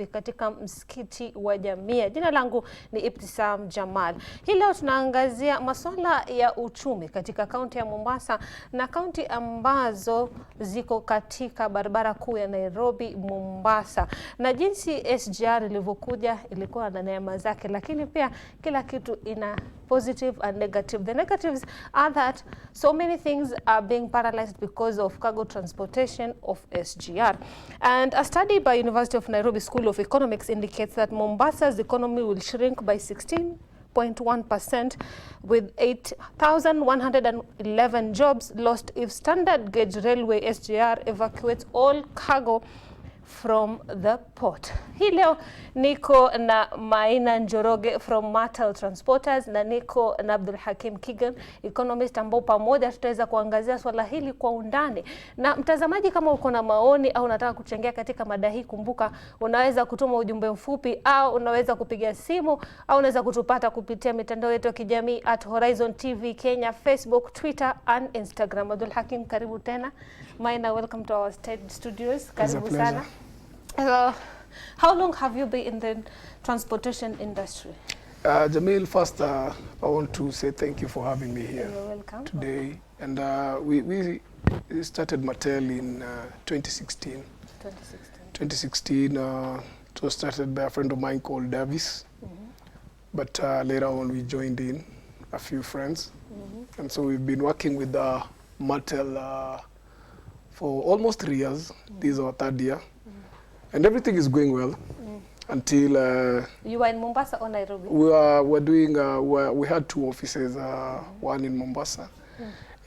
Nairobi katika msikiti wa Jamia. Jina langu ni Ibtisam Jamal. Hii leo tunaangazia masuala ya uchumi katika kaunti ya Mombasa na kaunti ambazo ziko katika barabara kuu ya Nairobi Mombasa, na jinsi SGR ilivyokuja ilikuwa na neema zake, lakini pia kila kitu ina positive and negative. The negatives are that so many things are being paralyzed because of cargo transportation of SGR. And a study by University of Nairobi School of Economics indicates that Mombasa's economy will shrink by 16.1% with 8,111 jobs lost if standard gauge railway SGR evacuates all cargo from the port. Hii leo niko na Maina Njoroge from Martel Transporters na niko na Abdul Hakim Kigan, economist, ambao pamoja tutaweza kuangazia swala hili kwa undani. Na mtazamaji, kama uko na maoni au unataka kuchangia katika mada hii, kumbuka unaweza kutuma ujumbe mfupi au unaweza kupiga simu au unaweza kutupata kupitia mitandao yetu ya kijamii @Horizontv Kenya, Facebook, Twitter and Instagram. Abdul Hakim, karibu tena. Maina, welcome to our studios. Karibu sana. How long have you been in the transportation industry? Jamil, first I want to say thank you for having me here. You're welcome. Today. And we started Martel in 2016. 2016, it was started by a friend of mine called Davis. But later on we joined in, a few friends. And so we've been working with Martel for almost 3 years. This is our 3rd year. And everything is going well until... you were in Mombasa or Nairobi? We had 2 offices, one in Mombasa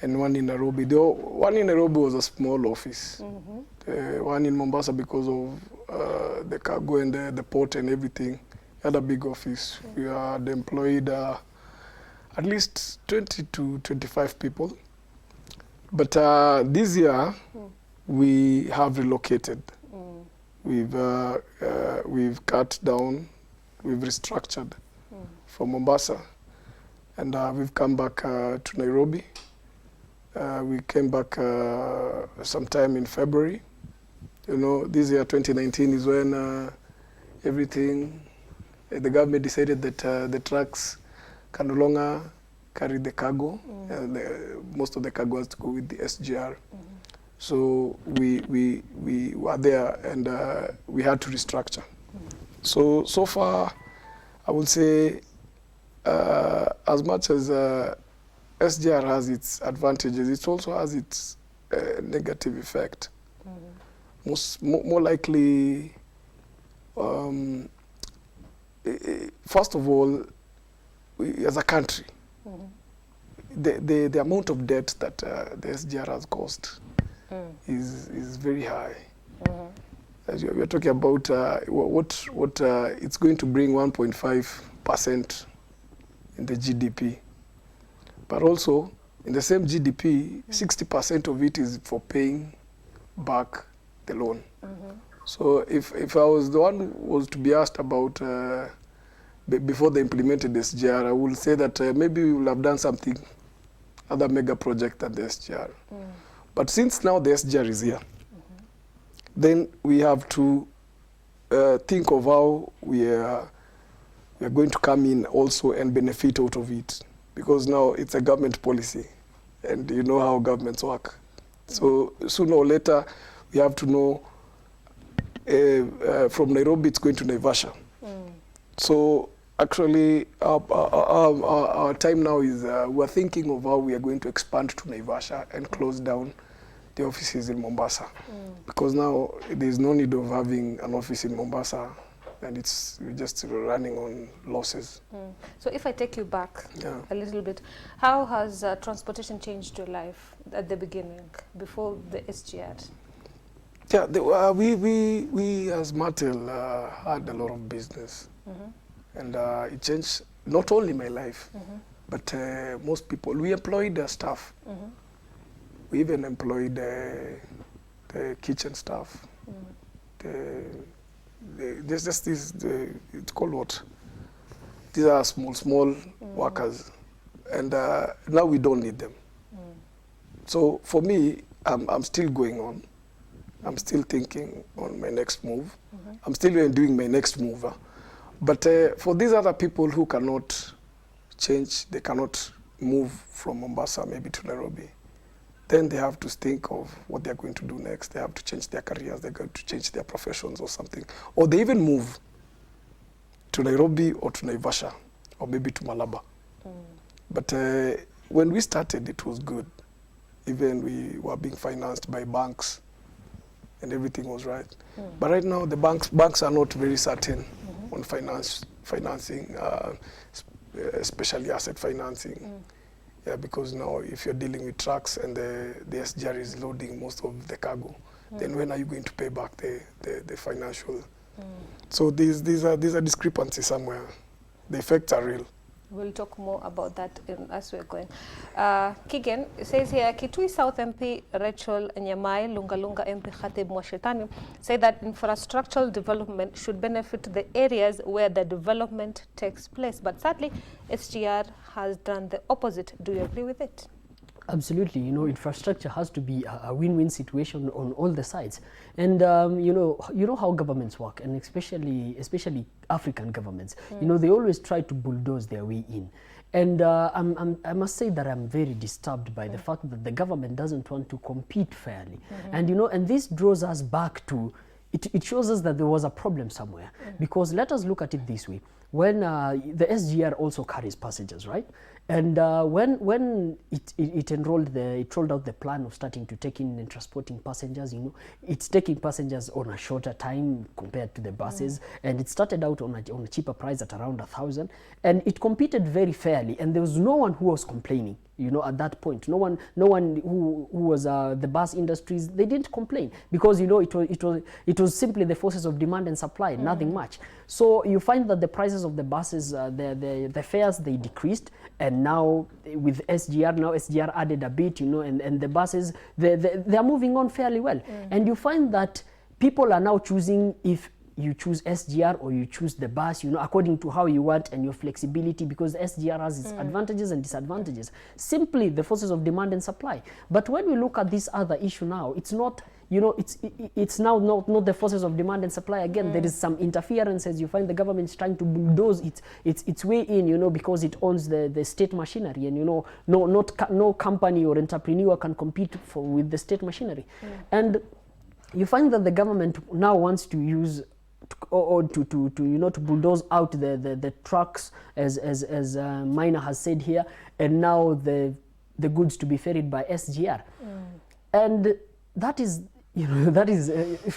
and one in Nairobi. The one in Nairobi was a small office. One in Mombasa, because of the cargo and the port and everything, had a big office. We had employed at least 20 to 25 people. But this year, we have relocated. We've cut down, we've restructured from Mombasa, and we've come back to Nairobi. We came back sometime in February. You know, this year 2019 is when everything, the government decided that the trucks can no longer carry the cargo, and most of the cargo has to go with the SGR. So we were there, and we had to restructure. So far, I would say, as much as SGR has its advantages, it also has its negative effect. More likely, first of all, as a country, the amount of debt that the SGR has caused is very high. As we are talking about what it's going to bring 1.5% in the GDP, but also in the same GDP, 60% of it is for paying back the loan. So if I was the one who was to be asked about before they implemented the SGR, I would say that maybe we will have done something, other mega project than the SGR. But since now the SGR is here, then we have to think of how we are going to come in also and benefit out of it. Because now it's a government policy, and you know how governments work. So sooner or later, we have to know from Nairobi it's going to Naivasha. So actually, our time now is we're thinking of how we are going to expand to Naivasha and close down the offices in Mombasa. Because now there's no need of having an office in Mombasa, and we're just running on losses. So if I take you back a little bit, how has transportation changed your life at the beginning, before the SGR? Yeah, we as Martel had a lot of business. And it changed not only my life, but most people. We employed staff. We even employed the kitchen staff. There's just this, it's called what? These are small workers. And now we don't need them. So for me, I'm still going on. I'm still thinking on my next move. I'm still doing my next move. But for these other people who cannot change, they cannot move from Mombasa maybe to Nairobi, then they have to think of what they're going to do next. They have to change their careers, they're going to change their professions or something. Or they even move to Nairobi or to Naivasha or maybe to Malaba. But when we started, it was good. Even we were being financed by banks and everything was right. But right now, the banks are not very certain on financing, especially asset financing. Yeah, because now if you're dealing with trucks and the SGR is loading most of the cargo, then when are you going to pay back the financial? So these are discrepancies somewhere. The effects are real. We'll talk more about that as we're going. Kigen says here, Kitui South MP Rachel Nyamai, Lunga MP Khatib Mwashetani say that infrastructural development should benefit the areas where the development takes place. But sadly, SGR has done the opposite. Do you agree with it? Absolutely. You know, infrastructure has to be a win-win situation on all the sides. And you know how governments work, and especially African governments. You know, they always try to bulldoze their way in. And I must say that I'm very disturbed by the fact that the government doesn't want to compete fairly. And you know, and this draws us back to it shows us that there was a problem somewhere. Because let us look at it this way: when the SGR also carries passengers, right? And when it rolled out the plan of starting to take in and transporting passengers, you know, it's taking passengers on a shorter time compared to the buses, and it started out on a cheaper price at around 1,000, and it competed very fairly, and there was no one who was complaining. You know, at that point, no one who was the bus industries, they didn't complain, because you know it was simply the forces of demand and supply, nothing much. So you find that the prices of the buses, the fares, they decreased, and now with SGR, SGR added a bit, you know, and the buses they are moving on fairly well, and you find that people are now choosing if you choose SGR or you choose the bus, you know, according to how you want and your flexibility, because SGR has its advantages and disadvantages. Simply the forces of demand and supply. But when we look at this other issue now, it's not, you know, it's now not the forces of demand and supply again. There is some interference, as you find the government is trying to bulldoze its way in, you know, because it owns the state machinery, and you know, no company or entrepreneur can compete with the state machinery. And you find that the government now wants to use to bulldoze out the trucks, as Minor has said here, and now the goods to be ferried by SGR, and that is, you know, that is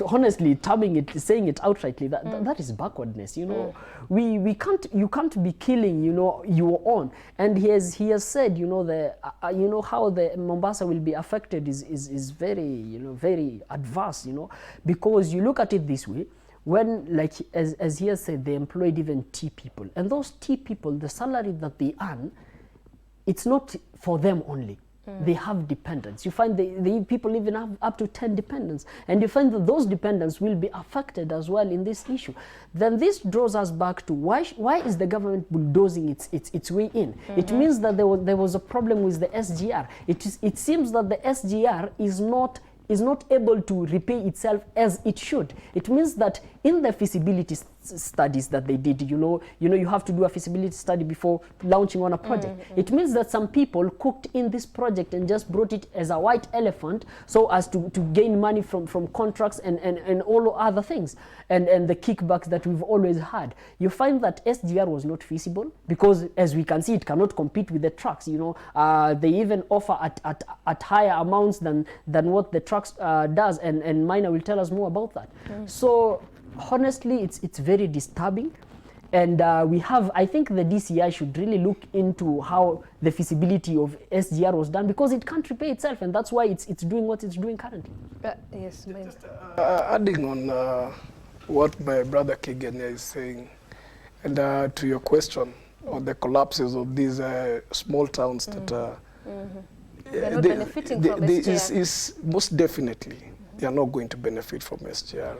honestly saying it outrightly, that is backwardness. You know, you can't be killing, you know, your own. And he has said, you know, how the Mombasa will be affected is very, you know, very adverse, you know, because you look at it this way. When, like, as he has said, they employed even tea people. And those tea people, the salary that they earn, it's not for them only. They have dependents. You find the people even have up to 10 dependents. And you find that those dependents will be affected as well in this issue. Then this draws us back to why is the government bulldozing its way in? It means that there was a problem with the SGR. It seems that the SGR is not able to repay itself as it should. It means that in the feasibility studies that they did, you have to do a feasibility study before launching on a project. It means that some people cooked in this project and just brought it as a white elephant so as to gain money from contracts and all other things and the kickbacks that we've always had. You find that SGR was not feasible because, as we can see, it cannot compete with the trucks. You know, they even offer at higher amounts than what the trucks does, and Minor will tell us more about that. So honestly, it's very disturbing, and I think the DCI should really look into how the feasibility of SGR was done, because it can't repay itself, and that's why it's doing what it's doing currently. Yes, just adding on what my brother Kigen is saying, and to your question on the collapses of these small towns that they're not benefiting from SGR. Is most definitely they are not going to benefit from SGR.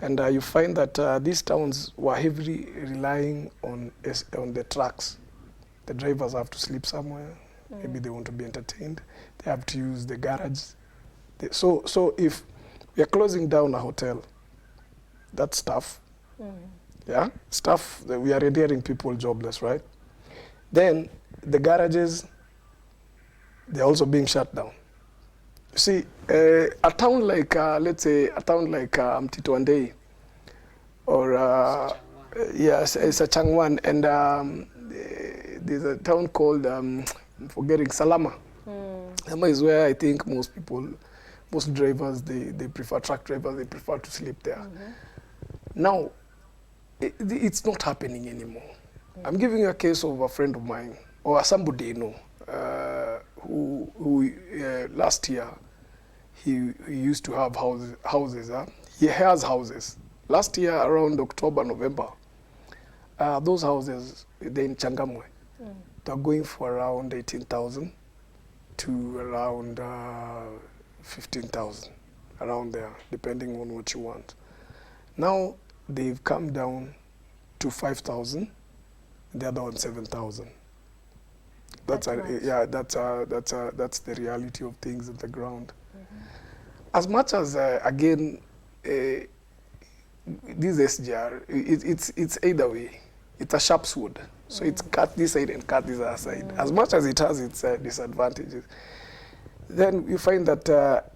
And you find that these towns were heavily relying on the trucks. The drivers have to sleep somewhere. Maybe they want to be entertained. They have to use the garage. So if We are closing down a hotel. That's staff. Yeah, staff, we are rendering people jobless, right? Then the garages, they're also being shut down. You see, a town like, let's say, a town like Mtitwandei, or yes, it's a Changwan, and there's a town called, I'm forgetting, Salama. Salama is where I think most people, most drivers, they prefer, truck drivers, they prefer to sleep there. Now, it's not happening anymore. I'm giving you a case of a friend of mine, or somebody you know, who last year, he used to have houses. He has houses. Last year, around October, November, those houses, they're in Changamwe. They're going for around 18,000 to around 15,000, around there, depending on what you want. Now, they've come down to 5,000, the other one 7,000. That's the reality of things on the ground. As much as again, this SGR, it's either way. It's a sharp sword, so it's cut this side and cut this other side. As much as it has its disadvantages, then you find that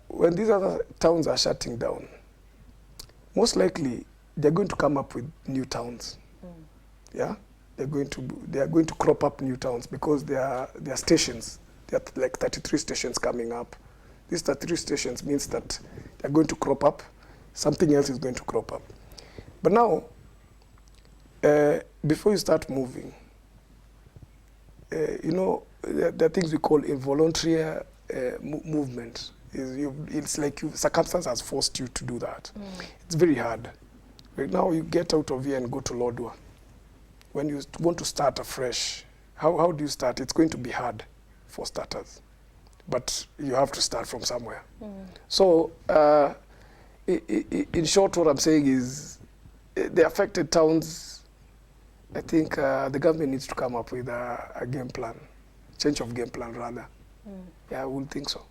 when these other towns are shutting down, most likely they're going to come up with new towns. Yeah, they are going to crop up new towns because there are stations. There are like 33 stations coming up. These 33 stations means that they're going to crop up. Something else is going to crop up. But now, before you start moving, you know, there are things we call involuntary movement. It's like circumstance has forced you to do that. It's very hard. Right now, you get out of here and go to Lodwar. When you want to start afresh, how do you start? It's going to be hard for starters, but you have to start from somewhere. So, in short, what I'm saying is, the affected towns, I think the government needs to come up with a game plan, change of game plan rather. Yeah, I would think so.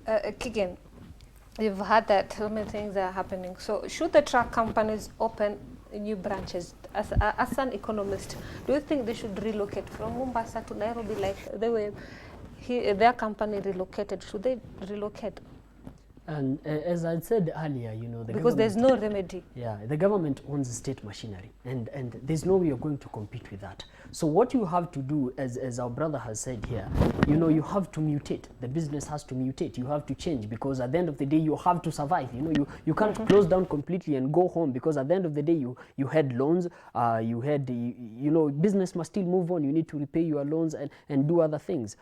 Kigen, you've heard that so many things are happening. So should the truck companies open new branches? As an economist, do you think they should relocate from Mombasa to Nairobi like they were their company relocated? Should they relocate? And as I said earlier, you know, because there's no remedy. Yeah, the government owns state machinery, and there's no way you're going to compete with that. So what you have to do, as our brother has said here, you know, you have to mutate. The business has to mutate. You have to change, because at the end of the day, you have to survive. You know, you can't close down completely and go home, because at the end of the day, you had loans, you know, business must still move on. You need to repay your loans and do other things.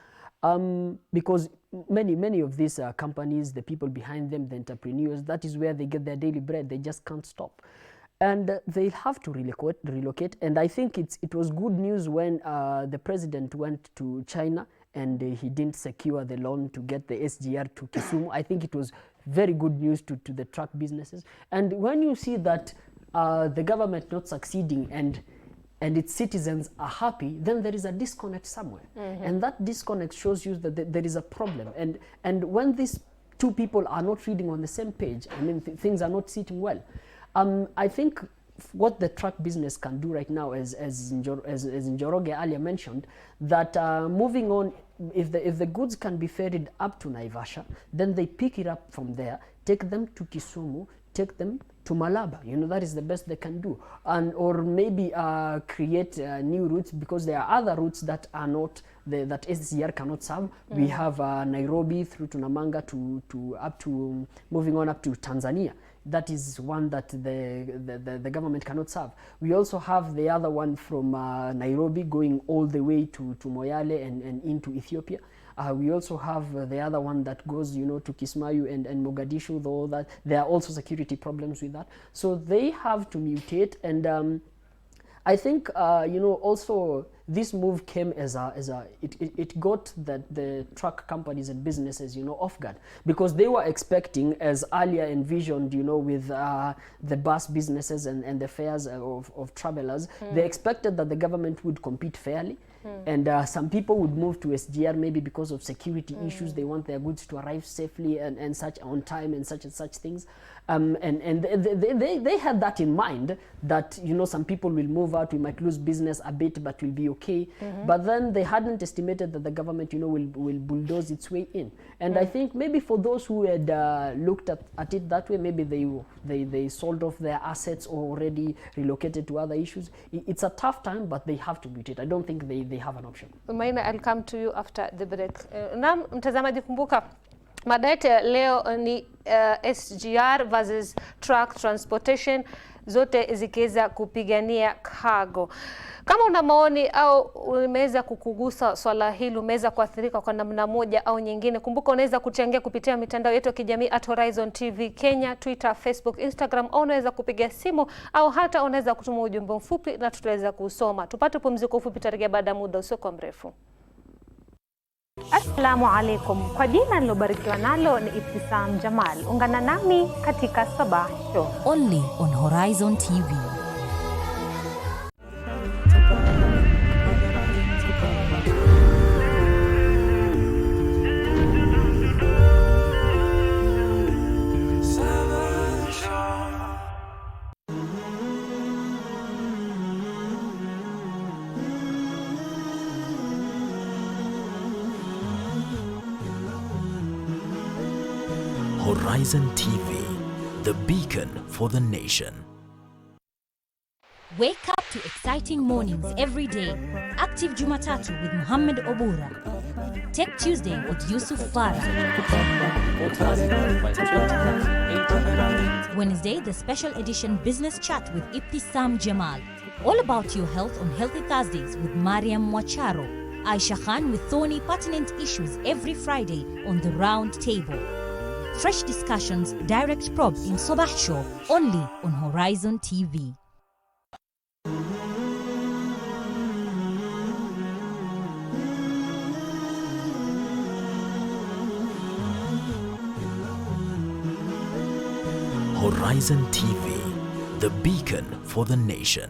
Because many of these companies, the people behind them, the entrepreneurs, that is where they get their daily bread. They just can't stop, and they'll have to relocate. And I think it was good news when the president went to China and he didn't secure the loan to get the SGR to Kisumu. I think it was very good news to the truck businesses. And when you see that the government not succeeding and its citizens are happy, then there is a disconnect somewhere. And that disconnect shows you that there is a problem. And when these two people are not reading on the same page, I mean, things are not sitting well. I think what the truck business can do right now, as Njoroge earlier mentioned, that moving on, if the goods can be ferried up to Naivasha, then they pick it up from there, take them to Kisumu, take them to Malaba. You know, that is the best they can do. Or maybe create new routes, because there are other routes that are not, that SGR cannot serve. We have Nairobi through to Namanga to moving on up to Tanzania. That is one that the government cannot serve. We also have the other one from Nairobi going all the way to Moyale and into Ethiopia. We also have the other one that goes, you know, to Kismayu and Mogadishu, though that there are also security problems with that. So they have to mutate, and I think, you know, also this move came it got the truck companies and businesses, you know, off guard, because they were expecting, as earlier envisioned, you know, with the bus businesses and the fares of travelers, they expected that the government would compete fairly And some people would move to SGR maybe because of security issues. They want their goods to arrive safely and such on time and such things. And they had that in mind, that, you know, some people will move out, we might lose business a bit, but we'll be okay. But then they hadn't estimated that the government, you know, will bulldoze its way in. And I think maybe for those who had looked at it that way, maybe they sold off their assets or already relocated to other issues. It's a tough time, but they have to beat it. I don't think they have an option. Maina, I'll come to you after the break. Na mtazamaji, kumbuka mada yetu leo ni SGR versus truck transportation, zote zikiweza kupigania cargo. Kama una maoni au umeweza kukugusa swala hili, umeweza kuathirika kwa namna moja au nyingine, kumbuka unaweza kuchangia kupitia mitandao yetu ya kijamii @Horizontv Kenya, Twitter, Facebook, Instagram, au unaweza kupiga simu au hata unaweza kutuma ujumbe mfupi na tutaweza kusoma. Tupate pumziko fupi, tutarejea baada ya muda usio mrefu. Assalamu alaikum. Kwa jina nilobarikiwa nalo ni Ibtisam Jamal. Ungana nami katika Sabah Show. Only on Horizon TV. Horizon TV, the beacon for the nation. Wake up to exciting mornings every day. Active Jumatatu with Muhammad Obura. Tech Tuesday with Yusuf Farah. Wednesday, the special edition Business Chat with Ibtisam Jamal. All about your health on Healthy Thursdays with Mariam Mwacharo. Aisha Khan with thorny pertinent issues every Friday on the Round Table. Fresh discussions, direct probes in Sabah Show, only on Horizon TV. Horizon TV, the beacon for the nation.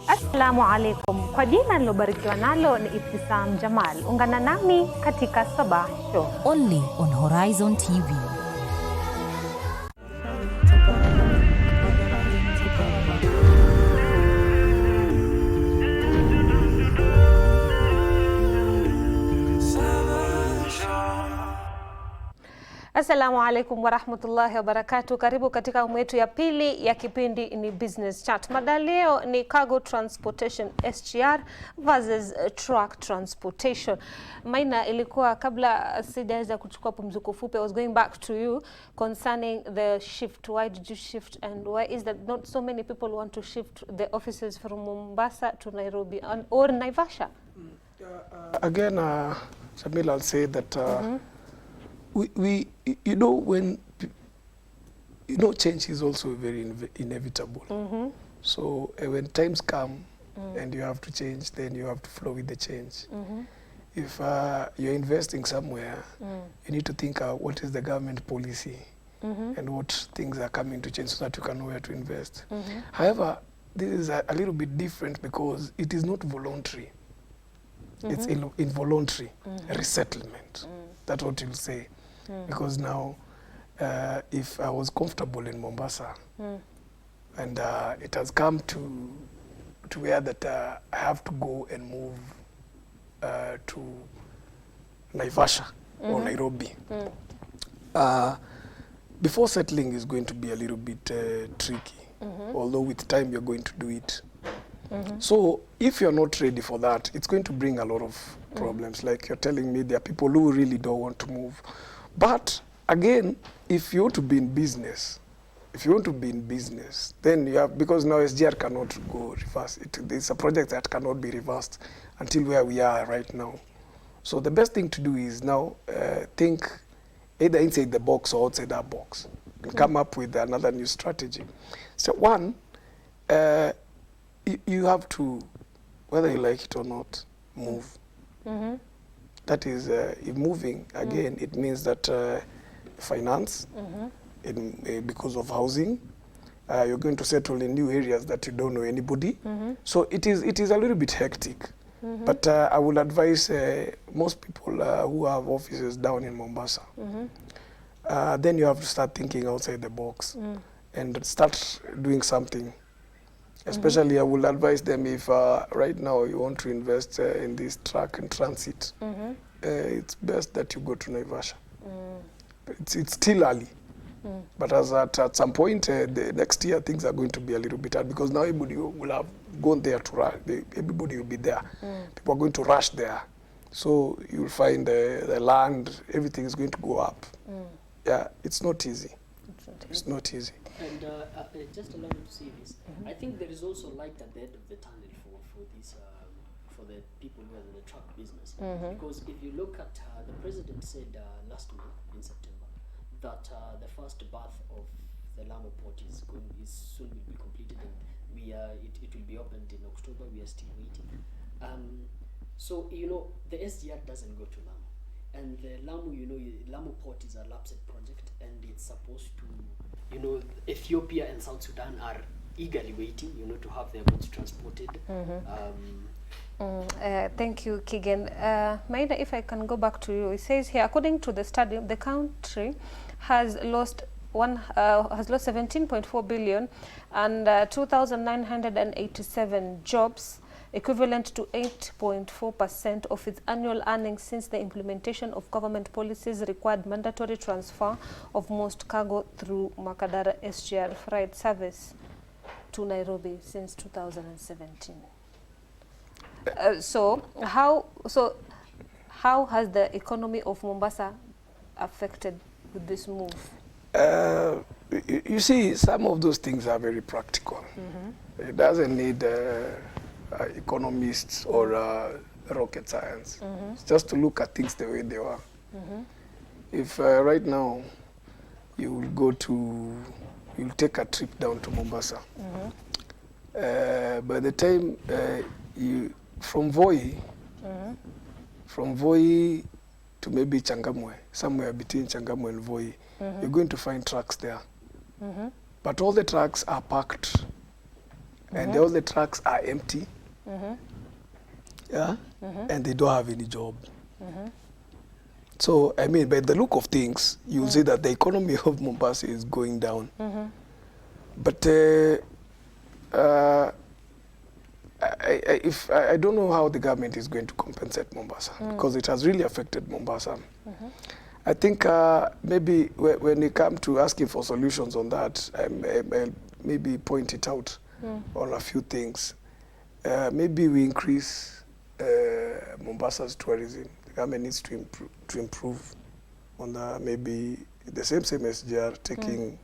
Assalamu alaikum. Kwa jina nilobarikiwa nalo ni Ibtisam Jamal. Ungana nami katika Sabah Show. Only on Horizon TV. Assalamu alaikum wa rahmatullahi wa barakatuh. Karibu katika awamu yetu ya pili ya kipindi ni Business Chat. Mada leo ni cargo transportation SGR versus truck transportation. Maina, ilikuwa kabla sijaweza kuchukua pumziko fupi, I was going back to you concerning the shift. Why did you shift, and why is that not so many people want to shift the offices from Mombasa to Nairobi or Naivasha? Again, Shamil, I'll say that we you know, when you know, change is also very inevitable. So when times come and you have to change, then you have to flow with the change. If you're investing somewhere, you need to think what is the government policy and what things are coming to change so that you can know where to invest. However, this is a little bit different because it is not voluntary. It's involuntary resettlement. That's what you'll say. Because now, if I was comfortable in Mombasa, and it has come to where that I have to go and move to Naivasha or Nairobi, before settling is going to be a little bit tricky, although with time you're going to do it. So if you're not ready for that, it's going to bring a lot of problems. Like you're telling me, there are people who really don't want to move. But again, if you want to be in business, then you have, because now SGR cannot go reverse. It's a project that cannot be reversed until where we are right now. So the best thing to do is now think either inside the box or outside that box and come up with another new strategy. So one, you have to, whether you like it or not, move. That is, if moving, again, it means that finance, because of housing, You're going to settle in new areas that you don't know anybody. So it is a little bit hectic. But I would advise most people who have offices down in Mombasa, then you have to start thinking outside the box and start doing something. Especially I will advise them if right now you want to invest in this truck and transit, it's best that you go to Naivasha. It's still early. But at some point, the next year, things are going to be a little bit hard because now everybody will have gone there to rush. Everybody will be there. People are going to rush there. So you'll find the land, everything is going to go up. Yeah, it's not easy. It's not easy. And just allow me to say this. I think there is also light at the end of the tunnel for this for the people who are in the truck business. Because if you look at the president said last month in September that the first berth of the Lamu port is soon will be completed, and it will be opened in October. We are still waiting. So you know the SGR doesn't go to Lamu, and the Lamu, you know, Lamu port is a lapsed project, and it's supposed to, you know, Ethiopia and South Sudan are eagerly waiting, you know, to have their goods transported. Thank you, Kigen. Maida, if I can go back to you, it says here, according to the study, the country has lost 17.4 billion and 2,987 jobs, equivalent to 8.4% of its annual earnings since the implementation of government policies required mandatory transfer of most cargo through Makadara SGR freight service to Nairobi since 2017. So how has the economy of Mombasa affected with this move? You see, some of those things are very practical. It doesn't need economists or rocket science. It's just to look at things the way they are. If right now you'll take a trip down to Mombasa, by the time from Voi to maybe Changamwe, somewhere between Changamwe and Voi, you're going to find trucks there. But all the trucks are parked, and all the trucks are empty. Yeah, and they don't have any job. So, I mean, by the look of things, you'll see that the economy of Mombasa is going down. But I don't know how the government is going to compensate Mombasa, because it has really affected Mombasa. I think maybe when you come to asking for solutions on that, I'll maybe point it out on a few things. Maybe we increase Mombasa's tourism. The government needs to improve on maybe the same SGR, taking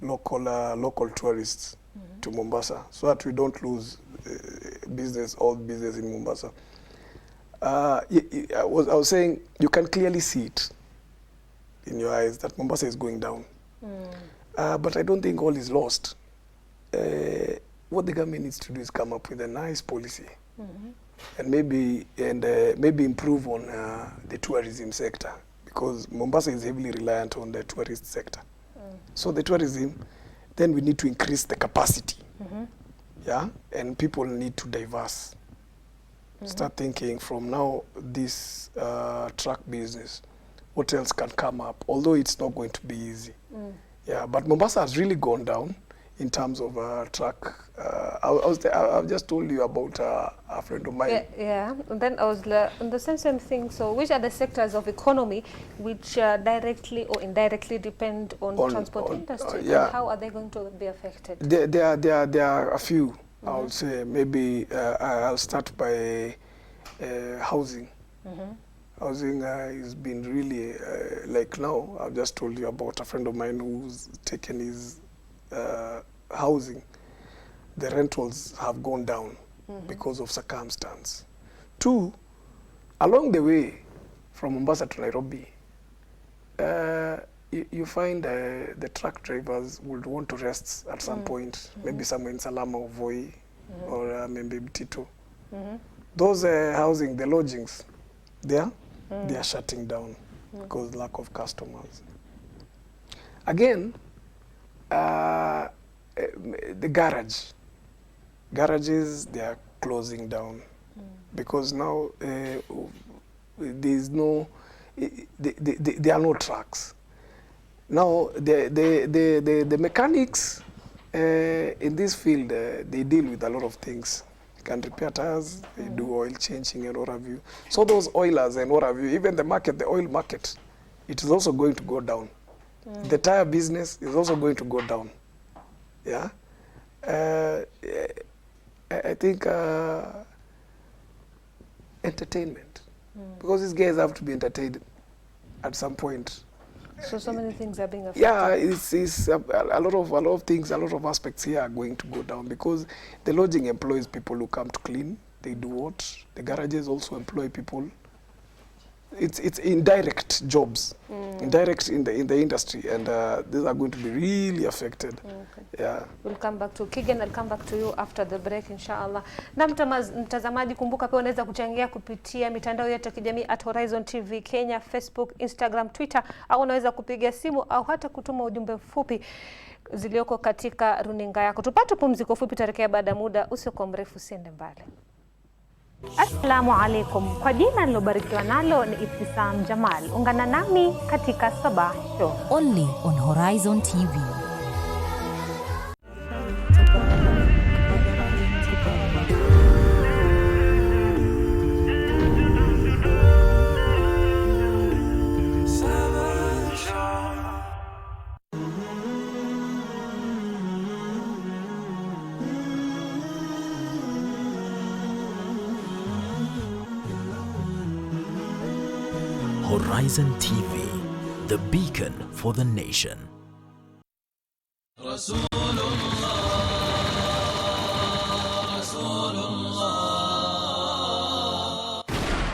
local tourists to Mombasa, so that we don't lose all business in Mombasa. I was saying, you can clearly see it in your eyes that Mombasa is going down. But I don't think all is lost. What the government needs to do is come up with a nice policy, and maybe improve on the tourism sector, because Mombasa is heavily reliant on the tourist sector. So the tourism, then we need to increase the capacity. Yeah, and people need to diverse. Start thinking from now, this truck business, what else can come up? Although it's not going to be easy. Yeah, but Mombasa has really gone down in terms of truck. I've just told you about a friend of mine. Yeah. And then I was on the same thing. So, which are the sectors of economy which directly or indirectly depend on transport industry? Yeah. And how are they going to be affected? There are a few. I would say maybe I'll start by housing. Housing has been really like now. I've just told you about a friend of mine who's taken his housing. The rentals have gone down because of circumstance. Two, along the way from Mombasa to Nairobi, you find the truck drivers would want to rest at some point, maybe somewhere in Salama or Voi, or maybe Mtito. Those housing, the lodgings, they are shutting down because lack of customers. Again, the garages, they are closing down because now there's no, there are no trucks. Now the mechanics in this field, they deal with a lot of things. They can repair tires, they do oil changing and what have you. So those oilers and what have you, even the market, the oil market, it is also going to go down. The tire business is also going to go down. Yeah. I think entertainment, because these guys have to be entertained at some point. So many things are being affected. Yeah, it's a lot of things, a lot of aspects here are going to go down because the lodging employs people who come to clean. They do what? The garages also employ people. It's indirect jobs, indirect in the industry, and these are going to be really affected. Okay. Yeah. We'll come back to Kigen. I'll come back to you after the break, inshallah. Na mtazamaji, kumbuka pia unaweza kuchangia kupitia mitandao yetu ya kijamii @Horizontv Kenya, Facebook, Instagram, Twitter, au unaweza kupiga simu au hata kutuma ujumbe mfupi zilioko katika runinga yako. Tupate pumziko fupi, tarekea baada muda usiokuwa mrefu, siende mbali. Assalamu alaikum. Kwa jina nilobarikiwa nalo ni Ibtisam Jamal. Ungana nami katika Sabah Show. Only on Horizon TV. Horizon TV, the beacon for the nation.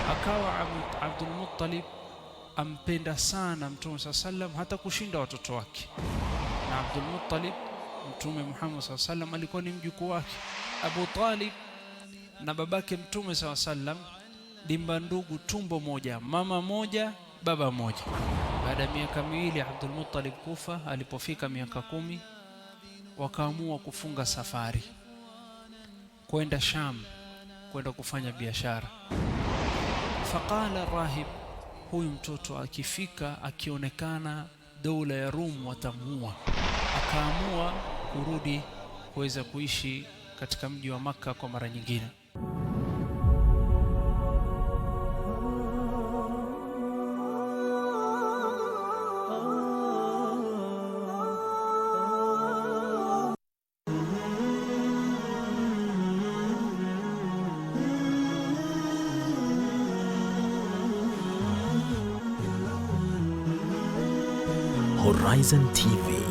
Akawa Abdul Muttalib ampenda sana Mtume sallam hata kushinda watoto wake. Na Abdul Muttalib, Mtume Muhammad sallam alikuwa ni mjukuu wake. Abu Talib na babake Mtume sallam dimba ndugu, tumbo moja, mama moja, baba moja. Baada ya miaka miwili Abdul Muttalib kufa, alipofika miaka 10 wakaamua kufunga safari kwenda Sham, kwenda kufanya biashara. Faqala rahib, huyu mtoto akifika akionekana dola ya Rum watamuua. Akaamua kurudi kuweza kuishi katika mji wa Makka kwa mara nyingine. Horizon TV,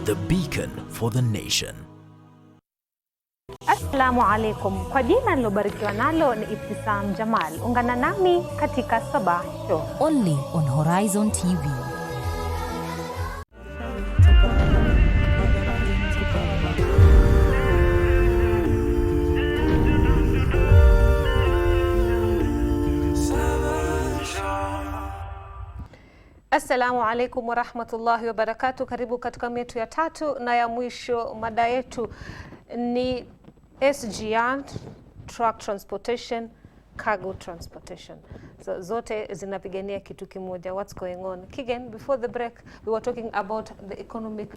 the beacon for the nation. Assalamu alaikum. Kwa jina nilobarikiwa nalo ni Ibtisam Jamal. Ungana nami katika Sabah Show. Only on Horizon TV. Assalamu alaikum wa rahmatullahi wa barakatuh. Karibu katika metu ya tatu na ya mwisho. Mada yetu ni SGR, truck transportation, cargo transportation. So zote zinapigania kitu kimoja. What's going on? Kigen, before the break, we were talking about the economic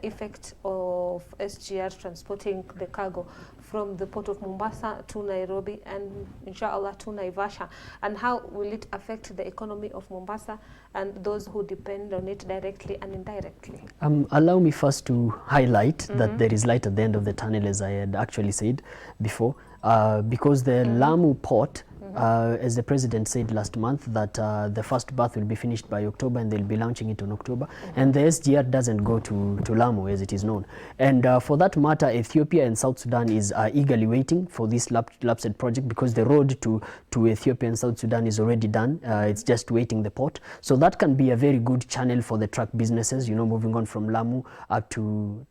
effect of SGR transporting the cargo from the port of Mombasa to Nairobi and inshallah to Naivasha, and how will it affect the economy of Mombasa and those who depend on it directly and indirectly. Allow me first to highlight that there is light at the end of the tunnel, as I had actually said before, because the Lamu port, as the president said last month, that the first berth will be finished by October and they'll be launching it on October, and the SGR doesn't go to Lamu as it is known. And for that matter, Ethiopia and South Sudan is eagerly waiting for this lapsed project, because the road to Ethiopia and South Sudan is already done. It's just waiting the port. So that can be a very good channel for the truck businesses, you know, moving on from Lamu up to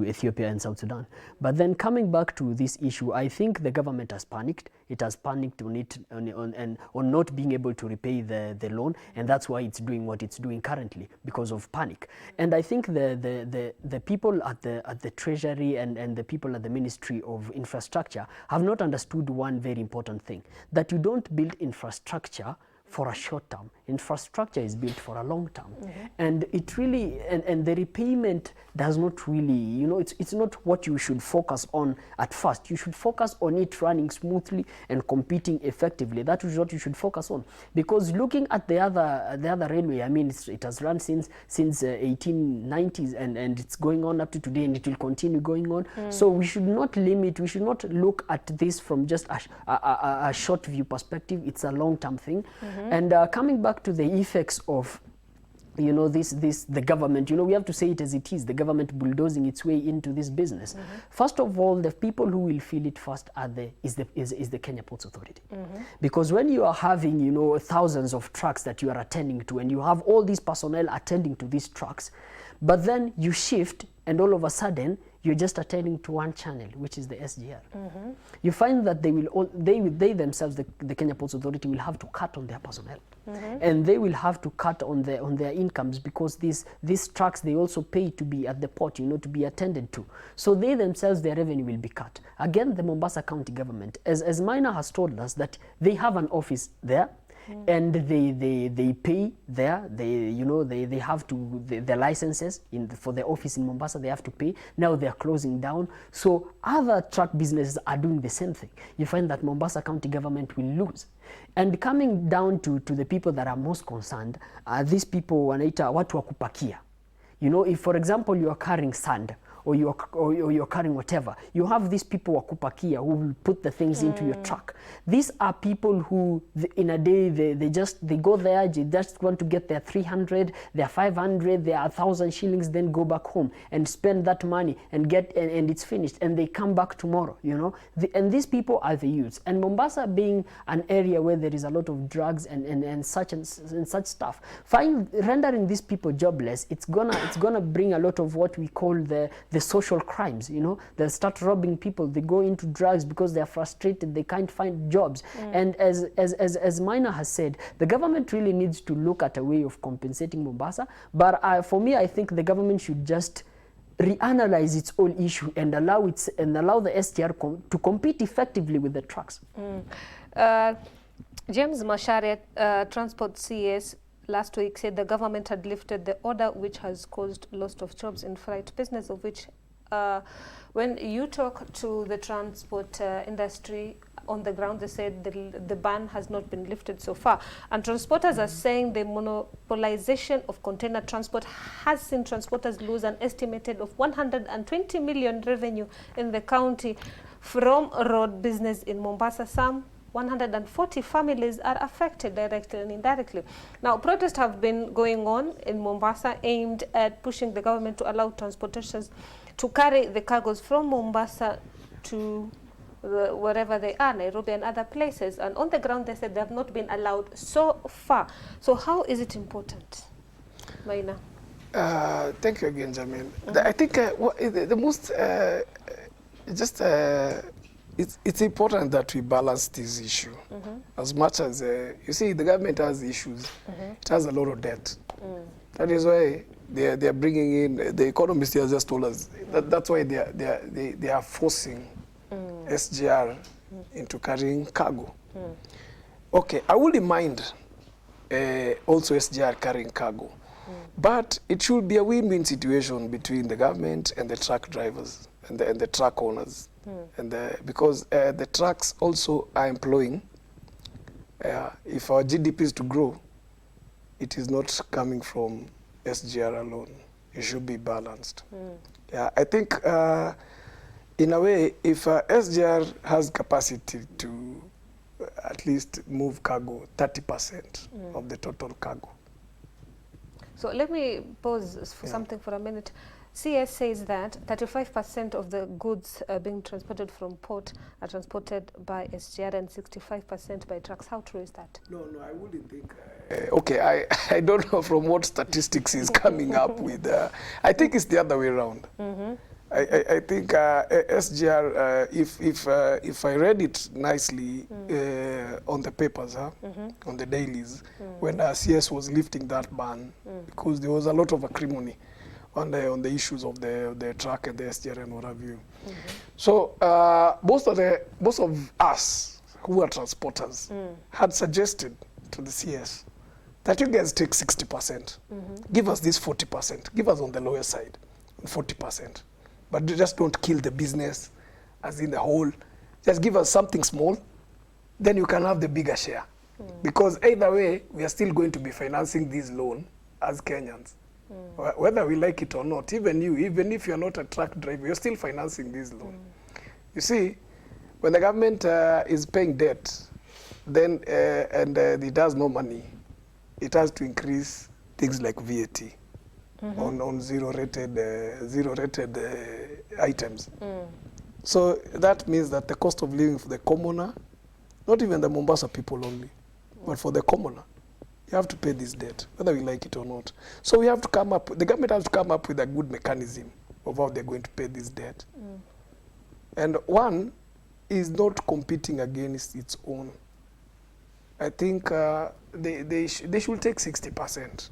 Ethiopia and South Sudan. But then coming back to this issue, I think the government has panicked. It has panicked on it on not being able to repay the loan, and that's why it's doing what it's doing currently, because of panic. And I think the people at the Treasury and the people at the Ministry of Infrastructure have not understood one very important thing, that you don't build infrastructure for a short term. Infrastructure is built for a long term. And it really, and the repayment does not really, you know, it's not what you should focus on at first. You should focus on it running smoothly and competing effectively. That is what you should focus on. Because looking at the other railway, I mean, it has run since 1890s and it's going on up to today, and it will continue going on. So we should not limit, we should not look at this from just a short view perspective. It's a long term thing. And coming back to the effects of, you know, the government, you know, we have to say it as it is, the government bulldozing its way into this business. First of all, the people who will feel it first is the Kenya Ports Authority. Because when you are having, you know, thousands of trucks that you are attending to, and you have all these personnel attending to these trucks, but then you shift and all of a sudden you're just attending to one channel, which is the SGR. You find that they themselves, the Kenya Ports Authority, will have to cut on their personnel. And they will have to cut on their incomes, because these trucks, they also pay to be at the port, you know, to be attended to. So they themselves, their revenue will be cut. Again, the Mombasa County government, as Maina has told us, that they have an office there, and they pay there. They have to the licenses for the office in Mombasa, they have to pay. Now they are closing down. So other truck businesses are doing the same thing. You find that Mombasa County government will lose. And coming down to the people that are most concerned, these people wanaita watu wa kupakia. You know, if for example you are carrying sand, or you're carrying whatever, you have these people wakupakia who will put the things into your truck. These are people who in a day they go there, they just want to get their 300, their 500, their 1,000 shillings, then go back home and spend that money and and it's finished, and they come back tomorrow, you know. And these people are the youths. And Mombasa being an area where there is a lot of drugs and such stuff, rendering these people jobless, it's gonna bring a lot of what we call the social crimes, you know. They'll start robbing people, they go into drugs because they're frustrated, they can't find jobs. And as Maina has said, the government really needs to look at a way of compensating Mombasa. But for me, I think the government should just reanalyze its own issue and allow the SGR to compete effectively with the trucks. James Macharia, Transport CS, last week said the government had lifted the order which has caused loss of jobs in freight business, of which when you talk to the transport industry on the ground, they said the ban has not been lifted so far. And transporters are saying the monopolization of container transport has seen transporters lose an estimated of 120 million revenue in the county from road business in Mombasa. Some 140 families are affected directly and indirectly. Now, protests have been going on in Mombasa aimed at pushing the government to allow transportations to carry the cargoes from Mombasa to wherever they are, Nairobi and other places. And on the ground, they said they have not been allowed so far. So how is it important, Maina? Thank you again, Jamil. I think the most, it's important that we balance this issue. As much as, you see, the government has issues, it has a lot of debt. That is why they are bringing in, the economists here just told us, that's why they are forcing SGR into carrying cargo. Okay, I wouldn't mind also SGR carrying cargo, but it should be a win-win situation between the government and the truck drivers and the truck owners. And because the trucks also are employing, if our GDP is to grow, it is not coming from SGR alone. It should be balanced. Yeah, I think in a way, if SGR has capacity to at least move cargo 30% of the total cargo. So let me pause for something for a minute. CS says that 35% of the goods being transported from port are transported by SGR and 65% by trucks. How true is that? No, I wouldn't think. Okay, I don't know from what statistics is coming up with. I think it's the other way around. I think SGR, if I read it nicely on the papers, on the dailies, when CS was lifting that ban, because there was a lot of acrimony on the issues of the truck and the SGR and what have you. So most of us who are transporters had suggested to the CS that you guys take 60%, give us this 40%, give us on the lower side 40%, but just don't kill the business as in the whole. Just give us something small, then you can have the bigger share. Because either way, we are still going to be financing this loan as Kenyans. Whether we like it or not, even if you're not a truck driver, you're still financing this loan. You see, when the government is paying debt, then and it has no money, it has to increase things like VAT on zero-rated items. So that means that the cost of living for the commoner, not even the Mombasa people only, but for the commoner, you have to pay this debt, whether we like it or not. So we have to come up, the government has to come up with a good mechanism of how they're going to pay this debt. And one is not competing against its own. I think they should take 60%.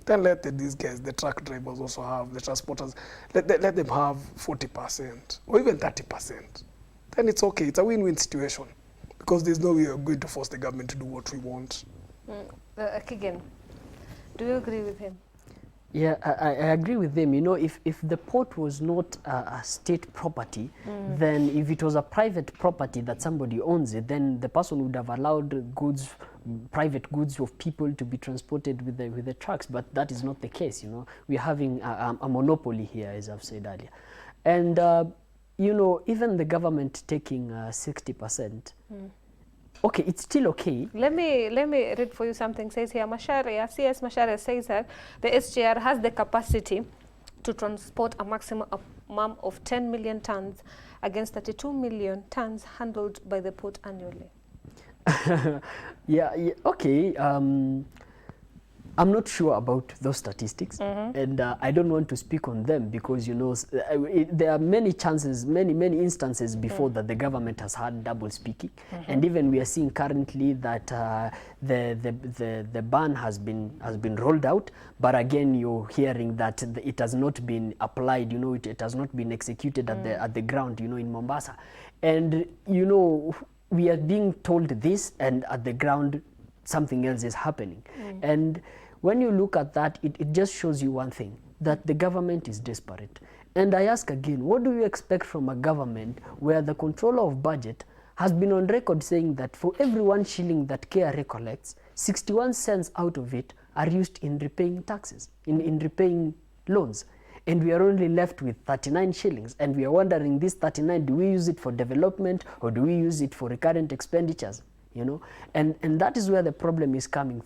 Then let these guys, the truck drivers also have, the transporters, let them have 40% or even 30%. Then it's okay, it's a win-win situation because there's no way we're going to force the government to do what we want. Kigen, do you agree with him? Yeah, I agree with them. You know, if the port was not a state property, then if it was a private property that somebody owns it, then the person would have allowed goods, private goods of people to be transported with the trucks. But that is not the case. You know, we're having a monopoly here, as I've said earlier, and you know, even the government taking 60%. Okay, it's still okay. Let me read for you something. It says here, Macharia, CS Macharia says that the SGR has the capacity to transport a maximum of 10 million tons against 32 million tons handled by the port annually. yeah, okay. I'm not sure about those statistics, and I don't want to speak on them because, you know, there are many chances, many instances before that the government has had double speaking, and even we are seeing currently that the ban has been rolled out, but again you're hearing that it has not been applied. You know, it has not been executed at the ground. You know, in Mombasa, and you know we are being told this, and at the ground something else is happening, and when you look at that, it just shows you one thing, that the government is desperate. And I ask again, what do you expect from a government where the controller of budget has been on record saying that for every 1 shilling that KRA collects, 61 cents out of it are used in repaying taxes, in repaying loans. And we are only left with 39 shillings. And we are wondering, this 39, do we use it for development or do we use it for recurrent expenditures? You know, and that is where the problem is coming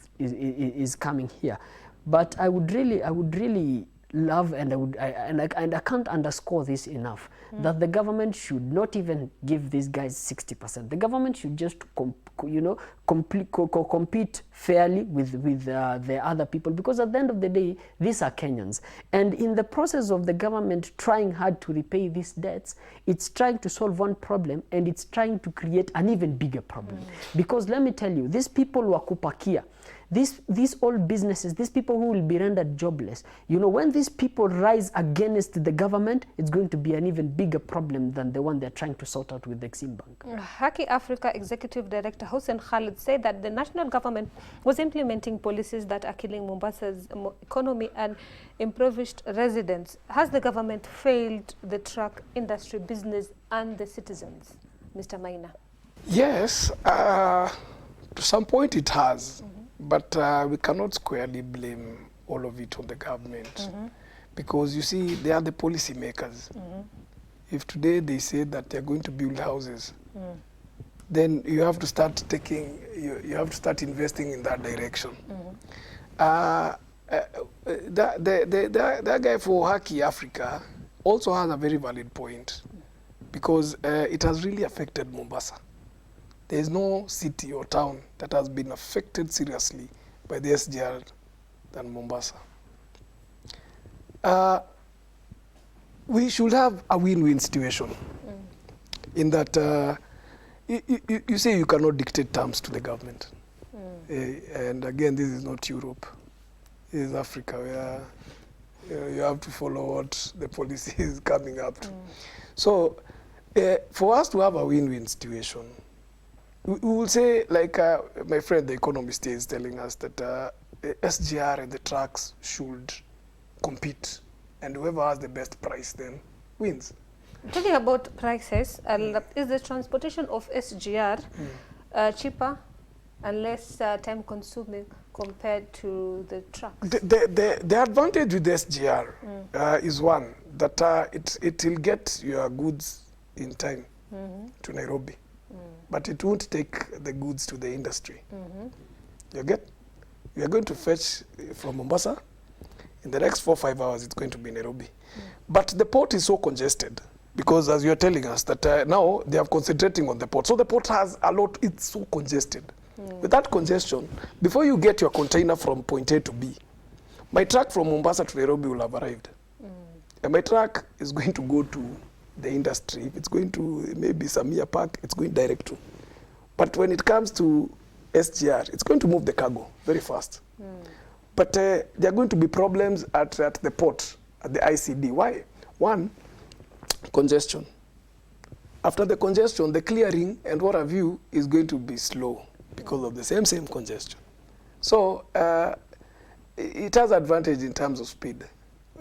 here. But I would really love, and I can't underscore this enough, that the government should not even give these guys 60%. The government should just compete fairly with the other people, because at the end of the day, these are Kenyans. And in the process of the government trying hard to repay these debts, it's trying to solve one problem and it's trying to create an even bigger problem. Because let me tell you, these people who are kupakia, these old businesses, these people who will be rendered jobless, you know, when these people rise against the government, it's going to be an even bigger problem than the one they're trying to sort out with the Exim Bank. Haki Africa Executive Director Hussein Khalid said that the national government was implementing policies that are killing Mombasa's economy and impoverished residents. Has the government failed the truck industry, business and the citizens? Mr. Maina. Yes, to some point it has. But we cannot squarely blame all of it on the government, because you see, they are the policy makers. If today they say that they're going to build houses, then you have to start you have to start investing in that direction. That guy for Haki Africa also has a very valid point, because it has really affected Mombasa. There is no city or town that has been affected seriously by the SGR than Mombasa. we should have a win-win situation in that you say you cannot dictate terms to the government. And again, this is not Europe. This is Africa, where you have to follow what the policy is coming up to. So for us to have a win-win situation, we will say, like my friend, the economist, is telling us that SGR and the trucks should compete, and whoever has the best price then wins. Talking about prices, is the transportation of SGR cheaper and less time-consuming compared to the trucks? The advantage with the SGR is one, that it will get your goods in time to Nairobi, but it won't take the goods to the industry. You get? We are going to fetch from Mombasa. In the next 4 or 5 hours, it's going to be Nairobi. But the port is so congested, because as you're telling us that now they are concentrating on the port. So the port has a lot, it's so congested. With that congestion, before you get your container from point A to B, my truck from Mombasa to Nairobi will have arrived. And my truck is going to go to the industry. If it's going to maybe Samia Park, it's going direct to. But when it comes to SGR, it's going to move the cargo very fast. But there are going to be problems at the port, at the ICD. Why? One, congestion. After the congestion, the clearing and what have you is going to be slow because of the same congestion. So it has advantage in terms of speed,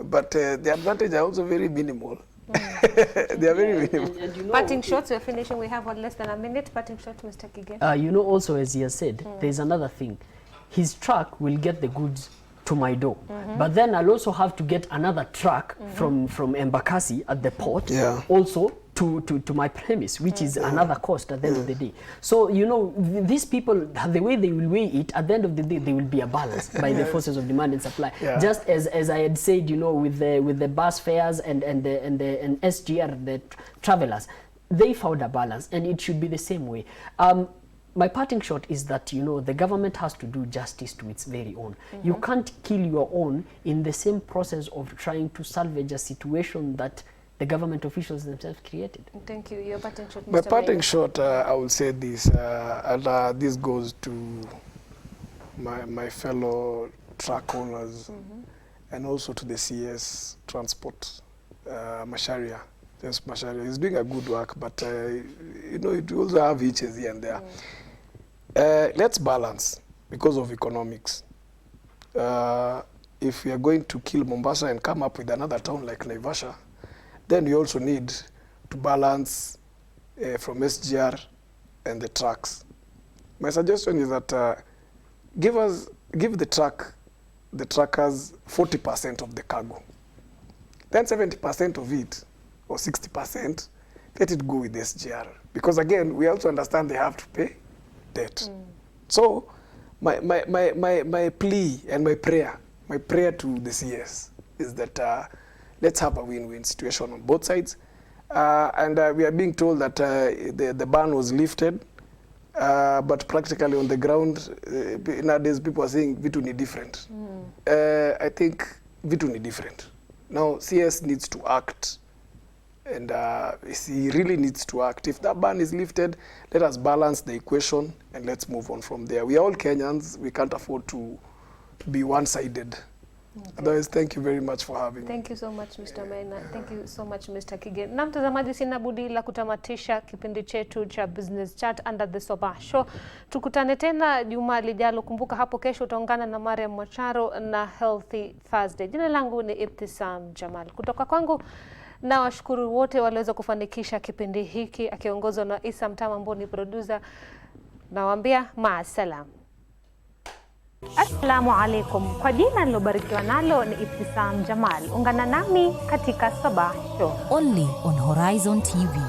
but the advantage are also very minimal. They are very minimal. And you know, Parting shots, we're finishing. We have less than a minute. Parting shot, Mr. Kigen. you know, also, as he has said, there's another thing. His truck will get the goods to my door, but then I'll also have to get another truck from Embakasi at the port, also to my premise, which is another cost at the end of the day. So, you know, these people, the way they will weigh it, at the end of the day, they will be a balance by the forces of demand and supply. Just as I had said, you know, with the bus fares and SGR, the travelers, they found a balance, and it should be the same way. My parting shot is that, you know, the government has to do justice to its very own. You can't kill your own in the same process of trying to salvage a situation that the government officials themselves created. Thank you. Your parting shot, Mr. My parting Maina. shot, I will say this, and this goes to my fellow truck owners and also to the CS Transport, Masharia. James Masharia is doing a good work, but you know, it will also have hitches here and there. Let's balance because of economics. If we are going to kill Mombasa and come up with another town like Naivasha, then we also need to balance from SGR and the trucks. My suggestion is that give the truckers 40% of the cargo. Then 70% of it, or 60%, let it go with SGR. Because again, we also understand they have to pay debt. So my plea and my prayer to the CS is that let's have a win-win situation on both sides. And we are being told that the ban was lifted, but practically on the ground, nowadays people are saying vitu ni different. I think vitu ni different. Now CS needs to act, and he really needs to act. If that ban is lifted, let us balance the equation and let's move on from there. We are all Kenyans. We can't afford to be one-sided. Otherwise, thank you very much for having me. Thank you so much, Mr. Maina. Thank you so much, Mr. Kigen. Na mtazamaji, sina budi la kutamatisha kipindi chetu cha Business Chat under the Sabah Show. Tukutane tena juma lijalo. Kumbuka hapo kesho utaungana na Mariam Mwacharo na Healthy Thursday. Jina langu ni Ibtisam Jamal. Kutoka kwangu na washukuru wote waliweza kufanikisha kipindi hiki akiongozwa na Isa Mtama Mboni producer. Nawaambia maasalam. Assalamu alaikum. Kwa jina nilobarikiwa nalo ni Ibtisam Jamal. Ungana nami katika Sabah Show. Only on Horizon TV.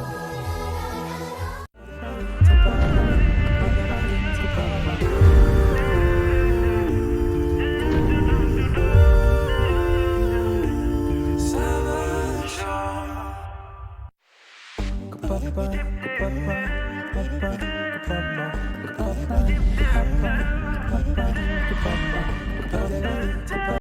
Sabah.